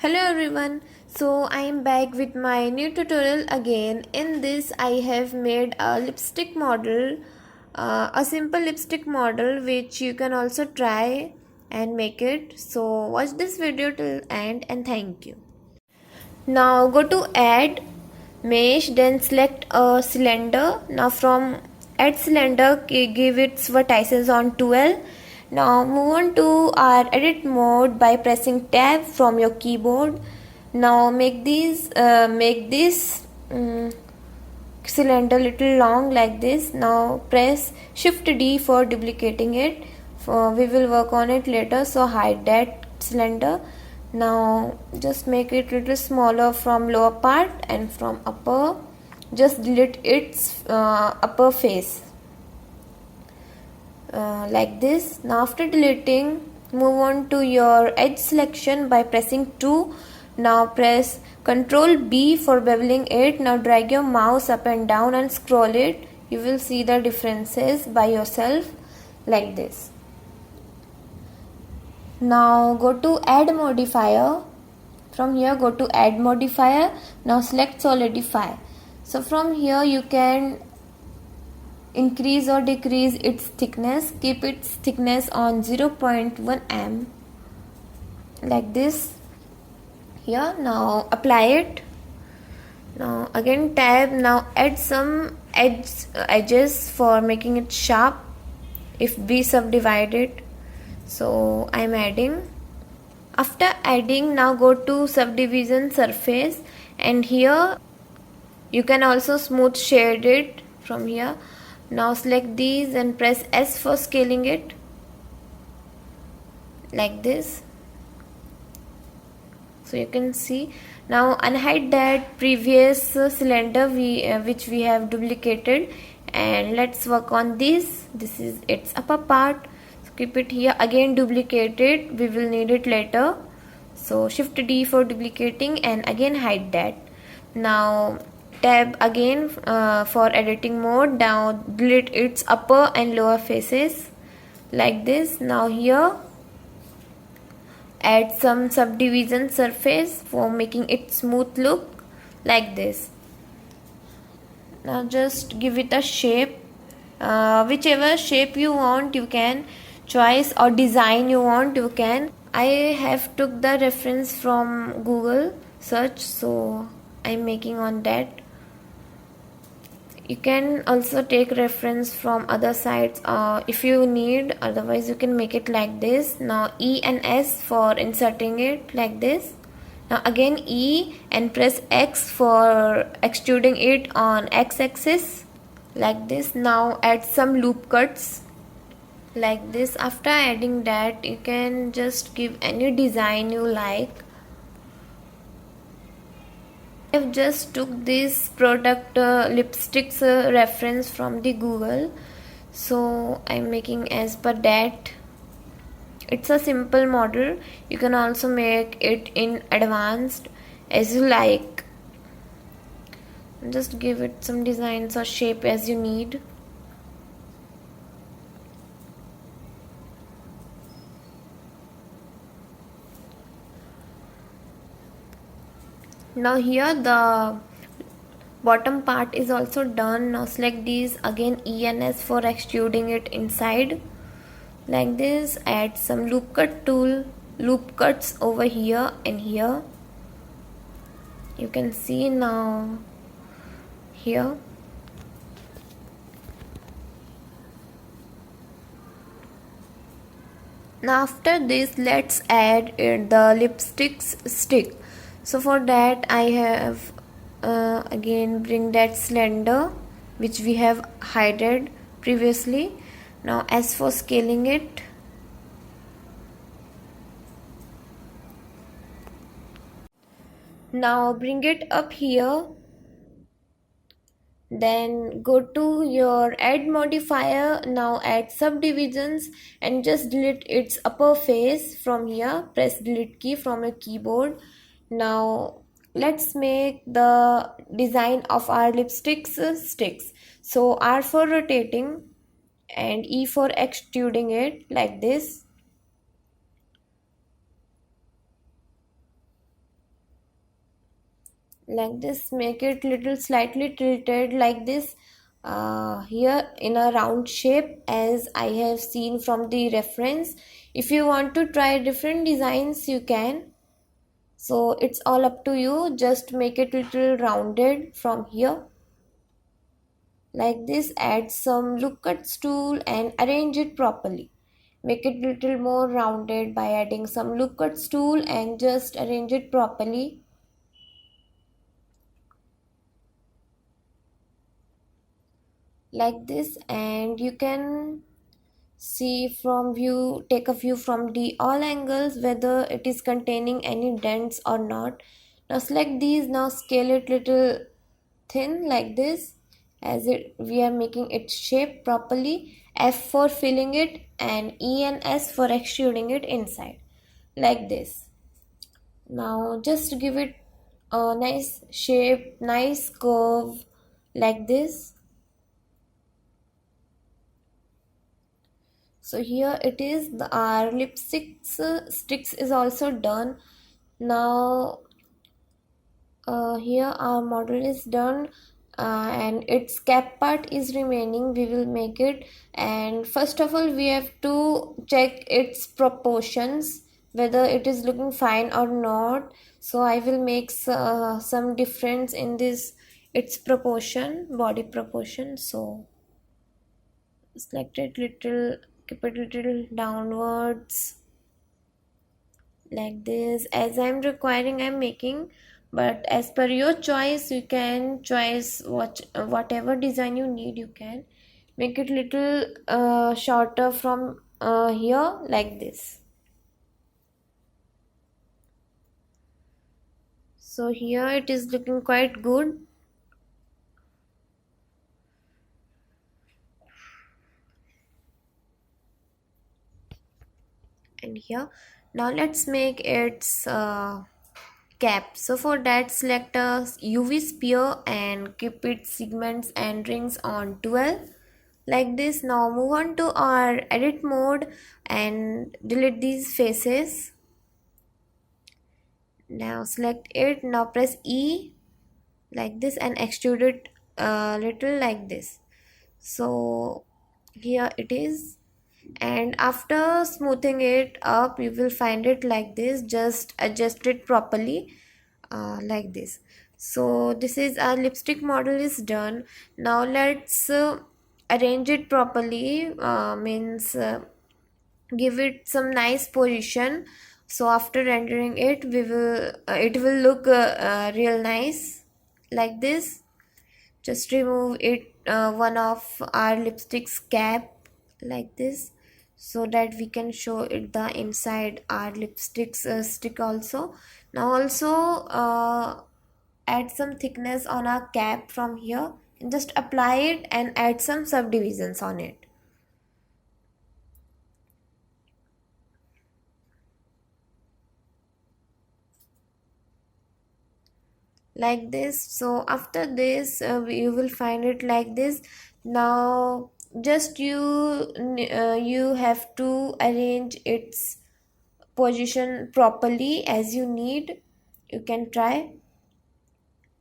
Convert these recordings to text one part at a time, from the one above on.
Hello everyone, so I am back with my new tutorial again. In this I have made a lipstick model, a simple lipstick model which you can also try and make it. So watch this video till end and thank you. Now go to add mesh, then select a cylinder. Now from add cylinder, give its vertices on 12. Now move on to our edit mode by pressing tab from your keyboard. Now make this cylinder little long like this. Now press shift D for duplicating it. We will work on it later, so hide that cylinder. Now just make it little smaller from lower part, and from upper just delete its upper face like this. Now after deleting, move on to your edge selection by pressing 2. Now press Ctrl B for beveling it. Now drag your mouse up and down and scroll it. You will see the differences by yourself like this. Now go to add modifier. From here go to add modifier. Now select solidify. So from here you can increase or decrease its thickness. Keep its thickness on 0.1 m like this. Here, now apply it. Now again tab. Now add some edges for making it sharp if we subdivide it. So I'm adding. After adding, now go to subdivision surface, and here you can also smooth shade it from here. Now select these and press S for scaling it like this. So you can see. Now unhide that previous cylinder which we have duplicated, and let's work on this. This is its upper part. So keep it here. Again duplicate it. We will need it later. So shift D for duplicating, and again hide that. Now tab again for editing mode. Now delete its upper and lower faces like this. Now here add some subdivision surface for making it smooth look like this. Now just give it a shape, whichever shape you want you can choice, or design you want you can. I have took the reference from Google search, so I'm making on that. You can also take reference from other sites if you need, otherwise you can make it like this. Now E and S for inserting it like this. Now again E and press X for extruding it on X axis like this. Now add some loop cuts like this. After adding that, you can just give any design you like. I've just took this product lipsticks reference from the Google, so I'm making as per that. It's a simple model. You can also make it in advanced as you like. Just give it some designs or shape as you need. Now here the bottom part is also done. Now select these, again E and S for extruding it inside like this. Add some loop cuts over here and here. You can see now here. Now after this, let's add the lipsticks stick. So for that I have again bring that cylinder which we have hidden previously. Now as for scaling it, now bring it up here, then go to your add modifier. Now add subdivisions and just delete its upper face from here. Press delete key from your keyboard. Now let's make the design of our lipsticks sticks. So R for rotating and E for extruding it, like this. like this. Make it little slightly tilted like this, here in a round shape as I have seen from the reference. If you want to try different designs you can, so it's all up to you. Just make it little rounded from here like this. Add some look cuts tool and arrange it properly. Make it little more rounded by adding some look cuts tool and just arrange it properly like this. And you can see from view, take a view from the all angles whether it is containing any dents or not. Now select these. Now scale it little thin like this, as it we are making its shape properly. F for filling it and E and S for extruding it inside like this. Now just give it a nice shape, nice curve like this. So here it is, our lipsticks sticks is also done. Now here our model is done, and its cap part is remaining. We will make it, and first of all we have to check its proportions whether it is looking fine or not. So I will make some difference in this, its proportion, body proportion. So select it little, keep it little downwards like this. As I'm requiring I'm making, but as per your choice you can choose whatever design you need. You can make it little shorter from here like this. So here it is looking quite good. And here now let's make its cap. So for that select a UV sphere and keep its segments and rings on 12 like this. Now move on to our edit mode and delete these faces. Now select it. Now press E like this and extrude it a little like this. So here it is, and after smoothing it up you will find it like this. Just adjust it properly like this. So this is our lipstick model is done. Now let's arrange it properly, means give it some nice position. So after rendering it we will it will look real nice like this. Just remove it, one of our lipstick's cap like this, so that we can show it the inside our lipsticks stick also. Now also add some thickness on our cap from here and just apply it and add some subdivisions on it like this. So after this you will find it like this. Now just you have to arrange its position properly as you need. You can try,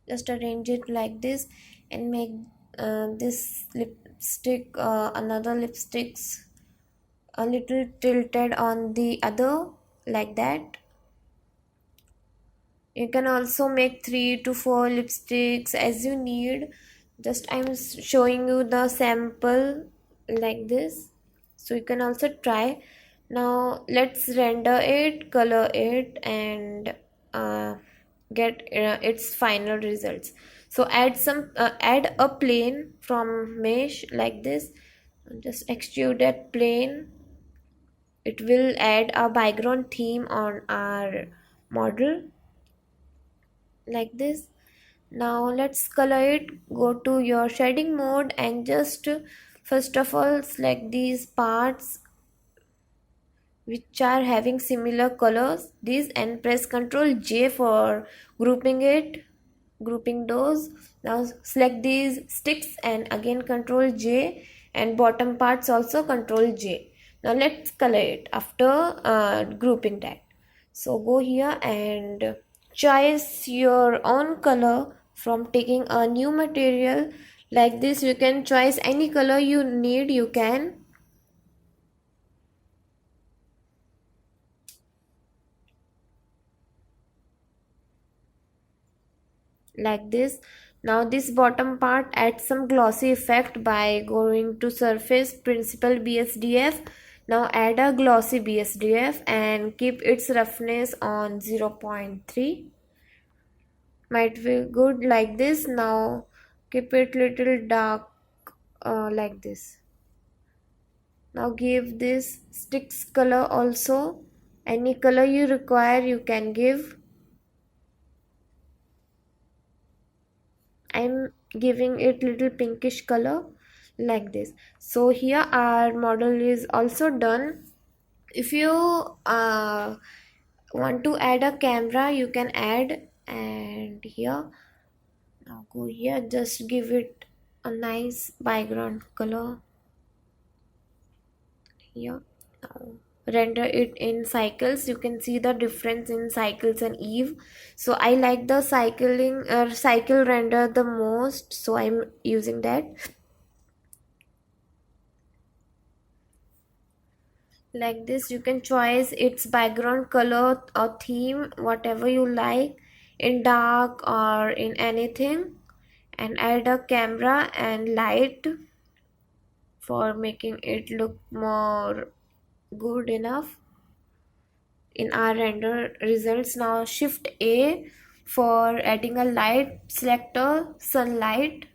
just arrange it like this and make this lipstick, another lipsticks a little tilted on the other like that. You can also make 3 to 4 lipsticks as you need. Just I'm showing you the sample like this, so you can also try. Now let's render it, color it, and get its final results. So add a plane from mesh like this. Just extrude that plane. It will add a background theme on our model like this. Now let's color it. Go to your shading mode and just first of all select these parts which are having similar colors, these, and press Ctrl J for grouping those. Now select these sticks and again Ctrl J, and bottom parts also Ctrl J. Now let's color it after grouping that. So go here and choose your own color from taking a new material. Like this, you can choose any color you need, you can. Like this. Now this bottom part adds some glossy effect by going to surface principal BSDF. Now add a glossy BSDF and keep its roughness on 0.3. Might be good like this. Now keep it little dark like this. Now give this sticks color also. Any color you require you can give. I'm giving it little pinkish color like this. So here our model is also done. If you want to add a camera, you can add, and here, now go here, just give it a nice background color here. Now render it in cycles. You can see the difference in cycles and Eve. So I like the cycle render the most, so I'm using that. Like this, you can choose its background color or theme, whatever you like, in dark or in anything, and add a camera and light for making it look more good enough in our render results. Now shift A for adding a light selector, sunlight,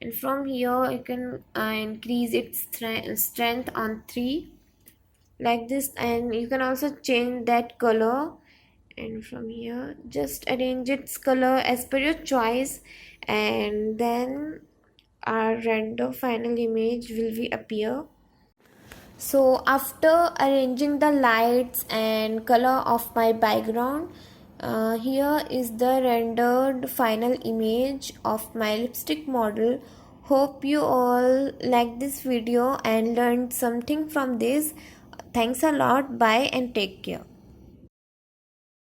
and from here you can increase its strength on 3 like this, and you can also change that color, and from here just arrange its color as per your choice, and then our render final image will be appear. So after arranging the lights and color of my background, here is the rendered final image of my lipstick model. Hope you all like this video and learned something from this. Thanks a lot. Bye and take care.